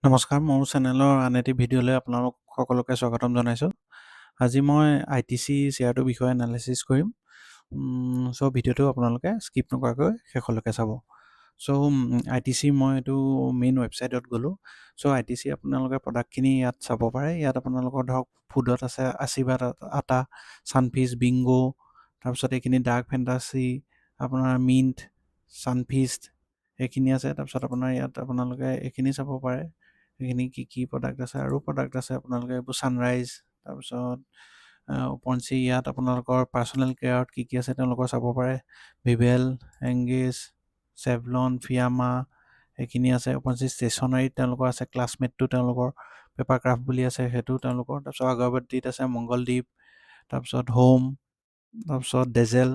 নমস্কাৰ, মোৰ চেনেলৰ আন এটি ভিডিঅ'লৈ আপোনালোক সকলোকে স্বাগতম জনাইছোঁ। আজি মই ITC শ্বেয়াৰটোৰ বিষয়ে এনালাইচিছ কৰিম। চ' ভিডিঅ'টো আপোনালোকে স্কিপ নকৰাকৈ শেষলৈকে চাব। চ' ITC মই এইটো মেইন ৱেবছাইটত গ'লোঁ। চ' ITC আপোনালোকে প্ৰডাক্টখিনি ইয়াত চাব পাৰে। ইয়াত আপোনালোকৰ ধৰক ফুডত আছে আশীৰ্বাদ আটা, ছানফিষ্ট, বিংগো, তাৰপিছত এইখিনি ডাৰ্ক ফেণ্টাচি, আপোনাৰ মিণ্ট, ছানফিষ্ট এইখিনি আছে। তাৰপিছত আপোনাৰ ইয়াত আপোনালোকে এইখিনি চাব পাৰে। এইখিনি কি প্ৰডাক্ট আছে আৰু প্ৰডাক্ট আছে আপোনালোকে এইবোৰ ছানৰাইজ, তাৰপিছত ওপৰঞ্চি ইয়াত আপোনালোকৰ পাৰ্চনেল কেয়াৰত কি আছে তেওঁলোকৰ চাব পাৰে। ভিভেল, এংগেজ, চেভলন, ফিয়ামা এইখিনি আছে। ওপৰঞ্চি ষ্টেচনাৰীত তেওঁলোকৰ আছে ক্লাছমেটটো, তেওঁলোকৰ পেপাৰ ক্ৰাফ্ট বুলি আছে সেইটো তেওঁলোকৰ। তাৰপিছত আগৰবাটীত আছে মংগলদ্বীপ, তাৰপিছত হোম, তাৰপিছত ডেজেল,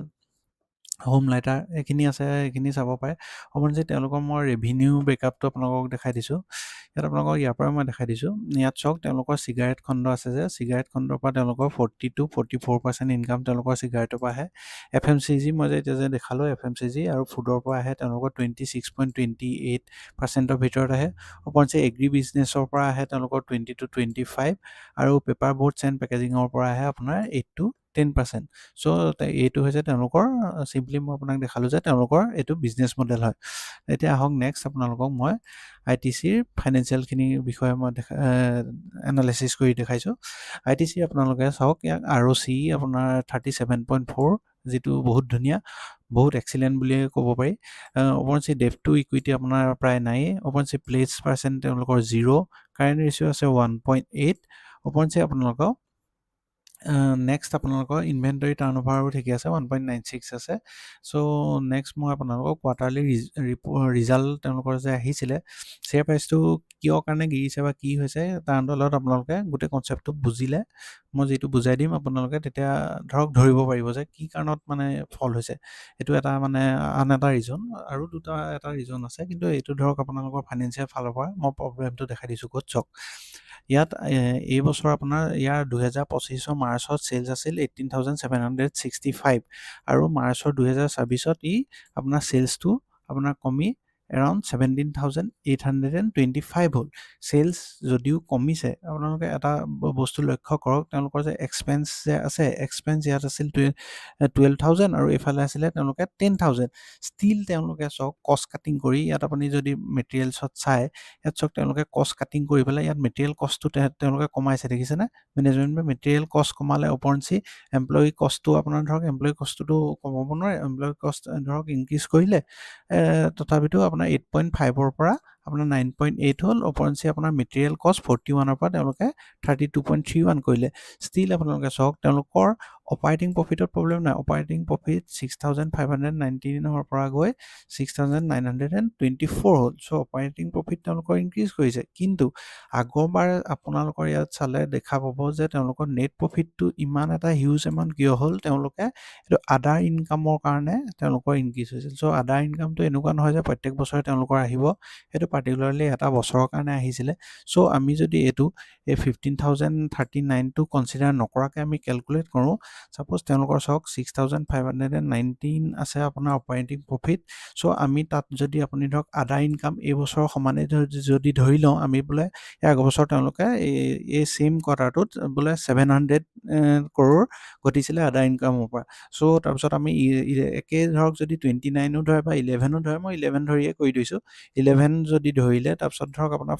হোম লাইটাৰ এইখিনি আছে, এইখিনি চাব পাৰে। ওপৰঞ্চি তেওঁলোকৰ মই ৰেভিনিউ ব্ৰেকআপটো আপোনালোকক দেখাই দিছোঁ। ইয়াত আপোনালোকক ইয়াৰ পৰা মই দেখাই দিছোঁ। ইয়াত চাওক তেওঁলোকৰ চিগাৰেট খণ্ড আছে যে চিগাৰেট খণ্ডৰ পৰা তেওঁলোকৰ 40 to 44% ইনকাম তেওঁলোকৰ চিগাৰেটৰ পৰা আহে। FMCG মই যে এতিয়া যে দেখালোঁ FMCG আৰু ফুডৰ পৰা আহে তেওঁলোকৰ 26.28%ৰ ভিতৰত আহে। ওপৰঞ্চি এগ্ৰি বিজনেছৰ পৰা আহে তেওঁলোকৰ 20 to 25 আৰু পেপাৰ বৰ্ডছ এণ্ড পেকেজিঙৰ পৰা আহে আপোনাৰ 8 to 10%। চ' এইটো হৈছে তেওঁলোকৰ চিম্পলি মই আপোনাক দেখালোঁ যে তেওঁলোকৰ এইটো বিজনেছ মডেল হয়। এতিয়া আহক নেক্সট আপোনালোকক মই ITCৰ ফাইনেন্সিয়েলখিনিৰ বিষয়ে মই এনালাইচিছ কৰি দেখাইছোঁ। ITC আপোনালোকে চাওক ইয়াক ROC আপোনাৰ 37.4 যিটো বহুত ধুনীয়া, বহুত এক্সিলেণ্ট বুলিয়ে ক'ব পাৰি। ওপৰঞ্চি ডেফ টু ইকুইটি আপোনাৰ প্ৰায় নায়েই। ওপৰঞ্চি প্লেচ পাৰ্চেণ্ট তেওঁলোকৰ 0, কাৰেণ্ট ৰেচিঅ' আছে 1.8। ওপৰঞ্চি আপোনালোকৰ নেক্সট আপোনালোকৰ ইনভেণ্টৰী টাৰ্ণঅভাৰো ঠিকে আছে 1.96 আছে। চ' নেক্সট মই আপোনালোকক কোৱাৰ্টাৰলি ৰিজাল্ট তেওঁলোকৰ যে আহিছিলে শ্বেয়াৰ প্ৰাইচটো কিয় কাৰণে গিৰিছে বা কি হৈছে তাৰ আণ্ডাৰত আপোনালোকে গোটেই কনচেপ্টটো বুজিলে মই যিটো বুজাই দিম আপোনালোকে তেতিয়া ধৰক ধৰিব পাৰিব যে কি কাৰণত মানে ফল হৈছে। এইটো এটা মানে আন এটা ৰিজন আৰু এটা ৰিজন আছে, কিন্তু এইটো ধৰক আপোনালোকৰ ফাইনেন্সিয়েল ফালৰ পৰা মই প্ৰব্লেমটো দেখাই দিছোঁ ক'ত চাওক। ইয়াত এই বছৰ আপোনাৰ ইয়াৰ 2025 মাৰ্চত চেলছ আছিল 18,765 আৰু মাৰ্চৰ 2026 ই আপোনাৰ চেলছটো আপোনাৰ কমি এৰাউণ্ড 17,825 হ'ল। চেলছ যদিও কমিছে আপোনালোকে এটা বস্তু লক্ষ্য কৰক, তেওঁলোকৰ যে এক্সপেঞ্চ যে আছে এক্সপেঞ্চ ইয়াত আছিল 12,000 আৰু এইফালে আছিলে তেওঁলোকে 10,000। ষ্টিল তেওঁলোকে চাওক কষ্ট কাটিং কৰি ইয়াত আপুনি যদি মেটেৰিয়েলছত চায় ইয়াত চাওক তেওঁলোকে কষ্ট কাটিং কৰি পেলাই ইয়াত মেটেৰিয়েল কষ্টটো তেওঁলোকে কমাইছে দেখিছেনে। মেনেজমেণ্টে মেটেৰিয়েল কষ্ট কমালে ওপৰঞ্চি এমপ্লয়ী কষ্টটো আপোনাৰ ধৰক এমপ্লয়ী কষ্টটো কমাব নোৱাৰে, এমপ্লয়ী কষ্ট ধৰক ইনক্ৰিজ কৰিলে তথাপিতো আপোনাৰ 8.5ৰ পৰা আপোনাৰ 9.8 হ'ল। ওপৰঞ্চি আপোনাৰ মেটেৰিয়েল কষ্ট 41ৰ পৰা তেওঁলোকে 32.31 কৰিলে। ষ্টিল আপোনালোকে চাওক তেওঁলোকৰ অপাৰেটিং প্ৰফিটত প্ৰব্লেম নাই। অপাৰেটিং প্ৰফিট 6,519ৰ পৰা গৈ 6,924 হ'ল। চ' অপাৰেটিং প্ৰফিট তেওঁলোকৰ ইনক্ৰিজ কৰিছে, কিন্তু আগৰবাৰ আপোনালোকৰ ইয়াত চালে দেখা পাব যে তেওঁলোকৰ নেট প্ৰফিটটো ইমান এটা হিউজ এমাউণ্ট কিয় হ'ল, তেওঁলোকে এইটো আদাৰ ইনকামৰ কাৰণে তেওঁলোকৰ ইনক্ৰিজ হৈছিল। চ' আদাৰ ইনকামটো এনেকুৱা নহয় যে প্ৰত্যেক বছৰে তেওঁলোকৰ আহিব, সেইটো পাৰ্টিকুলাৰলি এটা বছৰৰ কাৰণে আহিছিলে। চ' আমি যদি এইটো এই 15,039টো কনচিডাৰ নকৰাকৈ আমি কেলকুলেট কৰোঁ, ছাপ'জ তেওঁলোকৰ চাওক 6,519 আছে আপোনাৰ অপাৰেটিং প্ৰফিট। চ' আমি তাত যদি আপুনি ধৰক আদাৰ ইনকাম এই বছৰৰ সমানে যদি ধৰি লওঁ আমি বোলে এই আগৰ বছৰ তেওঁলোকে এই ছেইম কোৱাৰ্টাৰটোত বোলে 700 crore ঘটিছিলে আদাৰ ইনকামৰ পৰা। চ' তাৰপিছত আমি একে ধৰক যদি 29ও ধৰে বা 11ও ধৰে, মই 11 ধৰিয়ে কৰি দিছোঁ। 11 যদি ধৰিলে তাৰপিছত ধৰক আপোনাৰ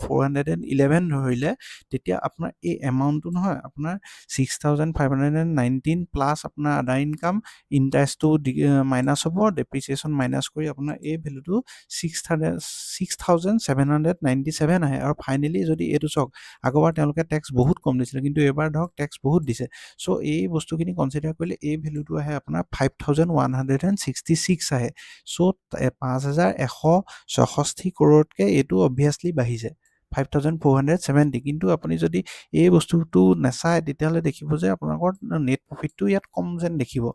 411 ধৰিলে, তেতিয়া আপোনাৰ এই এমাউণ্টটো নহয় আপোনাৰ 6,519 প্লাছ আপোনাৰ আদাৰ ইনকাম ইণ্টাৰেষ্টটো মাইনাছ হ'ব, ডেপ্ৰিচিয়েশ্যন মাইনাছ কৰি আপোনাৰ এই ভেলুটো 6,797 আহে। আৰু ফাইনেলি যদি এইটো চাওক আগৰবাৰ তেওঁলোকে টেক্স বহুত কম দিছিলে, কিন্তু এইবাৰ ধৰক টেক্স বহুত দিছে। চ' এই বস্তুখিনি কনচিডাৰ কৰিলে এই ভেলুটো আহে আপোনাৰ 5,166 আহে। চ' 5,164 crore এইটো অবভিয়াছলি বাঢ়িছে 5,470। কিন্তু আপুনি যদি এই বস্তুটো নাচায় তেতিয়াহ'লে দেখিব যে আপোনালোকৰ নেট প্ৰফিটটো ইয়াত কম যেন দেখিব।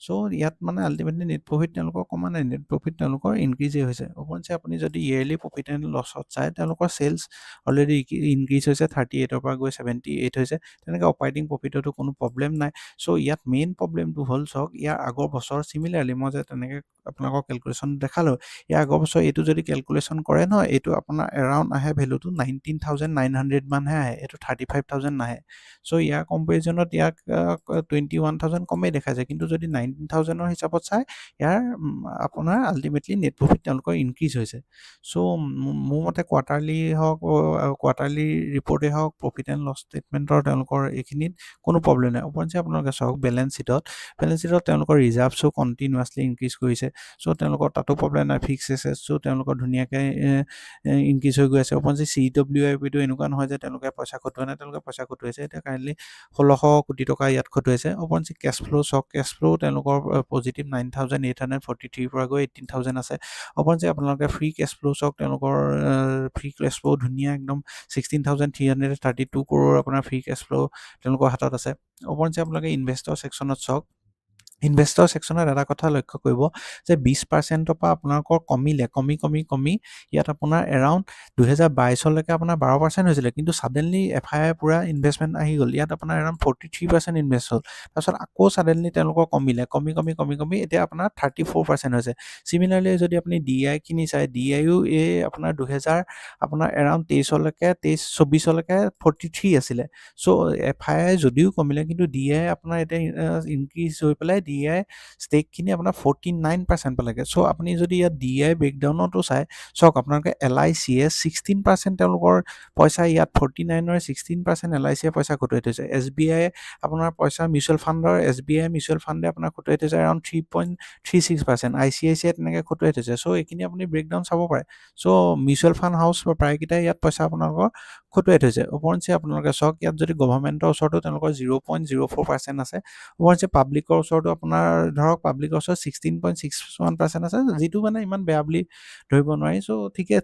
চ' ইয়াত মানে আল্টিমেটলি নেট প্ৰফিট তেওঁলোকৰ কমা নাই, নেট প্ৰফিট তেওঁলোকৰ ইনক্ৰিজেই হৈছে। অপৰঞ্চি আপুনি যদি ইয়েৰলি প্ৰফিট এণ্ড লছত চায়, তেওঁলোকৰ চেলছ অলৰেডি ইনক্ৰিজ হৈছে 38ৰ পৰা গৈ 78 হৈছে। তেনেকৈ অপাৰেটিং প্ৰফিটতো কোনো প্ৰব্লেম নাই। চ' ইয়াত মেইন প্ৰব্লেমটো হ'ল চাওক, ইয়াৰ আগৰ বছৰ চিমিলাৰলি মই যে তেনেকৈ আপোনালোকৰ কেলকুলেশ্যন দেখালোঁ, ইয়াৰ আগৰ বছৰ এইটো যদি কেলকুলেশ্যন কৰে নহয়, এইটো আপোনাৰ এৰাউণ্ড আহে ভেলুটো 19,900 মানহে আহে, এইটো 35,000 নাহে। চ' ইয়াৰ কম্পেৰিজনত ইয়াক 21,000 কমেই দেখা যায়, কিন্তু যদি 19,000ৰ হিচাপত চায়, ইয়াৰ আপোনাৰ আল্টিমেটলি নেট প্ৰফিট তেওঁলোকৰ ইনক্ৰিজ হৈছে। চ' মোৰ মতে কোৱাৰ্টাৰলি হওক, কোৱাৰ্টাৰলি ৰিপৰ্টেই হওক, প্ৰফিট এণ্ড লছ ষ্টেটমেণ্টৰ তেওঁলোকৰ এইখিনিত কোনো প্ৰব্লেম নাই। অপৰঞ্চি আপোনালোকে চাওক বেলেঞ্চ শ্বীটত তেওঁলোকৰ ৰিজাৰ্ভছো কণ্টিনিউৱাছলি ইনক্ৰিজ কৰিছে। চ' তেওঁলোকৰ তাতো প্ৰব্লেম নাই, ফিক্স এছেটছো তেওঁলোকৰ ধুনীয়াকৈ ইনক্ৰিজ হৈ গৈ আছে। অপৰঞ্চি CWIPটো এনেকুৱা নহয় যে তেওঁলোকে পইচা খটুৱা নাই, তেওঁলোকে পইচা খটুৱাইছে। এতিয়া কাইণ্ডলি 1600 কোটি টকা ইয়াত খটুৱাইছে। অপৰঞ্চি কেছ ফ্ল' চাওক, কেছ ফ্ল' তেওঁলোকৰ পজিটিভ 9,843 পৰা গৈ 18,000 আছে। অপৰঞ্চি আপোনালোকে ফ্ৰী কেছ ফ্ল' চাওক, তেওঁলোকৰ ফ্ৰী কেছ ফ্ল' ধুনীয়া একদম 16,332 crore আপোনাৰ ফ্ৰী কেছ ফ্ল' তেওঁলোকৰ হাতত আছে। অপৰঞ্চি আপোনালোকে ইনভেষ্টৰ ছেকশ্যনত চাওক, ইনভেষ্টৰ ছেকশ্যনত এটা কথা লক্ষ্য কৰিব যে 20%ৰ পৰা আপোনালোকৰ কমিলে, কমি ইয়াত আপোনাৰ এৰাউণ্ড 2022লৈকে আপোনাৰ 12% হৈছিলে, কিন্তু ছাডেনলি FII পূৰা ইনভেষ্টমেণ্ট আহি গ'ল। ইয়াত আপোনাৰ এৰাউণ্ড 43% ইনভেষ্ট হ'ল। তাৰপিছত আকৌ ছাডেনলি তেওঁলোকৰ কমিলে, কমি এতিয়া আপোনাৰ 34% হৈছে। চিমিলাৰলি যদি আপুনি DI খিনি চায়, DIও এই আপোনাৰ আপোনাৰ এৰাউণ্ড 23লৈকে 43 আছিলে। চ' FII যদিও কমিলে, কিন্তু DI আপোনাৰ এতিয়া ইনক্ৰিজ হৈ পেলাই DI ষ্টেকখিনি আপোনাৰ 49% পালেগে। চ' আপুনি যদি ইয়াত DI ব্ৰেকডাউনতো চায়, চাওক আপোনালোকে LICয়ে 16% তেওঁলোকৰ পইচা ইয়াত 49ৰ 16% LICয়ে পইচা খটুৱাই থৈছে। SBI আপোনাৰ পইচা মিউচুৱেল ফাণ্ডৰ SBI মিউচুৱেল ফাণ্ডে আপোনাৰ খটুৱাই থৈছে এৰাউণ্ড 3.36%, ICICI তেনেকৈ খটুৱাই থৈছে। চ' এইখিনি আপুনি ব্ৰেকডাউন চাব পাৰে। চ' মিউচুৱেল ফাণ্ড হাউচ প্ৰায়কেইটাই ইয়াত পইচা আপোনালোকৰ খটুৱাই থৈছে। ওপৰঞ্চি আপোনালোকে চাওক, ইয়াত যদি গভৰ্ণমেণ্টৰ ওচৰতো তেওঁলোকৰ 0.04% আছে। ওপৰঞ্চি পাব্লিকৰ ওচৰতো আপোনাৰ ধৰক পাব্লিকৰ ওচৰত 16.61% আছে, যিটো মানে ইমান বেয়া বুলি ধৰিব নোৱাৰি। চ'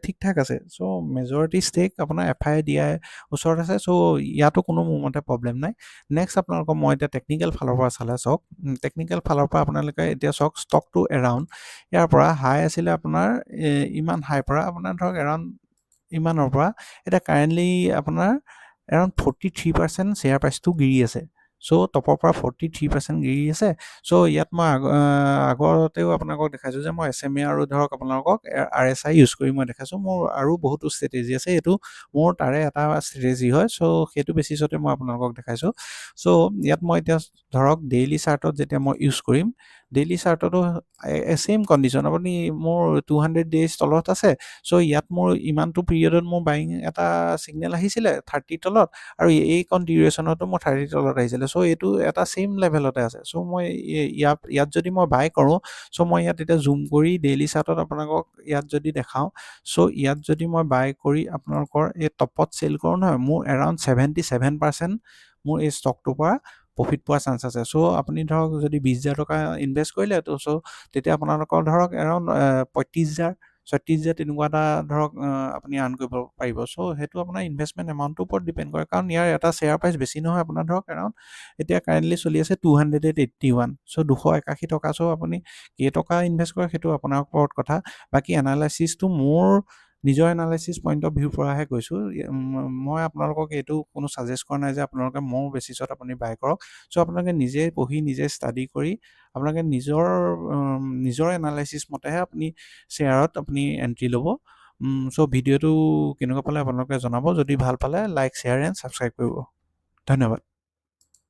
ঠিক ঠাক আছে। চ' মেজৰিটি ষ্টেক আপোনাৰ FII DI ওচৰত আছে। চ' ইয়াতো কোনো মোৰ মতে প্ৰব্লেম নাই। নেক্সট আপোনালোকক মই এতিয়া টেকনিকেল ফালৰ পৰা চালে চাওক, টেকনিকেল ফালৰ পৰা আপোনালোকে এতিয়া চাওক, ষ্টকটো এৰাউণ্ড ইয়াৰ পৰা হাই আছিলে আপোনাৰ ইমান হাইৰ পৰা আপোনাৰ ধৰক এৰাউণ্ড ইমানৰ পৰা এতিয়া কাৰেণ্টলি আপোনাৰ এৰাউণ্ড 43% শ্বেয়াৰ প্ৰাইচটো গিৰি আছে। চ' টপৰ পৰা 43% গিৰি আছে। চ' ইয়াত মই আগতেও আপোনালোকক দেখাইছোঁ যে মই SMA আৰু ধৰক আপোনালোকক RSI ইউজ কৰি মই দেখাইছোঁ। মোৰ আৰু বহুতো ষ্ট্ৰেটেজি আছে, এইটো মোৰ তাৰে এটা ষ্ট্ৰেটেজি হয়। চ' সেইটো বেচিছতে মই আপোনালোকক দেখাইছোঁ। চ' ইয়াত মই এতিয়া ধৰক ডেইলি চাৰ্টত যেতিয়া মই ইউজ কৰিম, ডেইলি চাৰ্টতো ছেইম কণ্ডিশ্যন, আপুনি মোৰ 200 ডেইজ তলত আছে। চ' ইয়াত মোৰ ইমানটো পিৰিয়ডত মোৰ বাইং এটা ছিগনেল আহিছিলে 30 তলত, আৰু এইকণ ডিউৰেশ্যনতো মোৰ 30 তলত আহিছিলে। চ' এইটো এটা ছেইম লেভেলতে আছে। চ' মই ইয়াত যদি মই বাই কৰোঁ, চ' মই ইয়াত এতিয়া জুম কৰি ডেইলি চাৰ্টত আপোনালোকক ইয়াত যদি দেখাওঁ, চ' ইয়াত যদি মই বাই কৰি আপোনালোকৰ এই টপত চেল কৰোঁ নহয়, মোৰ এৰাউণ্ড 77% মোৰ এই ষ্টকটোৰ পৰা প্ৰফিট পোৱাৰ চান্স আছে। চ' আপুনি ধৰক যদি 20,000 টকা ইনভেষ্ট কৰিলে, চ' তেতিয়া আপোনালোকৰ ধৰক এৰাউণ্ড 35,000 36,000 তেনেকুৱা এটা ধৰক আপুনি আৰ্ণ কৰিব পাৰিব। চ' সেইটো আপোনাৰ ইনভেষ্টমেণ্ট এমাউণ্টটোৰ ওপৰত ডিপেণ্ড কৰে, কাৰণ ইয়াৰ এটা শ্বেয়াৰ প্ৰাইচ বেছি নহয়, আপোনাৰ ধৰক এৰাউণ্ড এতিয়া কাৰেণ্টলি চলি আছে 281। চ' 281 টকা। চ' আপুনি কেইটকা ইনভেষ্ট কৰে সেইটো আপোনাৰ ওপৰত কথা। বাকী এনালাইচিছটো মোৰ নিজৰ এনালাইচিছ পইণ্ট অফ ভিউৰ পৰাহে কৈছোঁ। মই আপোনালোকক এইটো কোনো ছাজেষ্ট কৰা নাই যে আপোনালোকে মোৰ বেচিছত আপুনি বাই কৰক। চ' আপোনালোকে নিজে পঢ়ি নিজে ষ্টাডি কৰি আপোনালোকে নিজৰ এনালাইচিছ মতেহে আপুনি শ্বেয়াৰত আপুনি এণ্ট্ৰি ল'ব। চ' ভিডিঅ'টো কেনেকুৱা পালে আপোনালোকে জনাব। যদি ভাল পালে লাইক, শ্বেয়াৰ এণ্ড ছাবস্ক্ৰাইব কৰিব। ধন্যবাদ।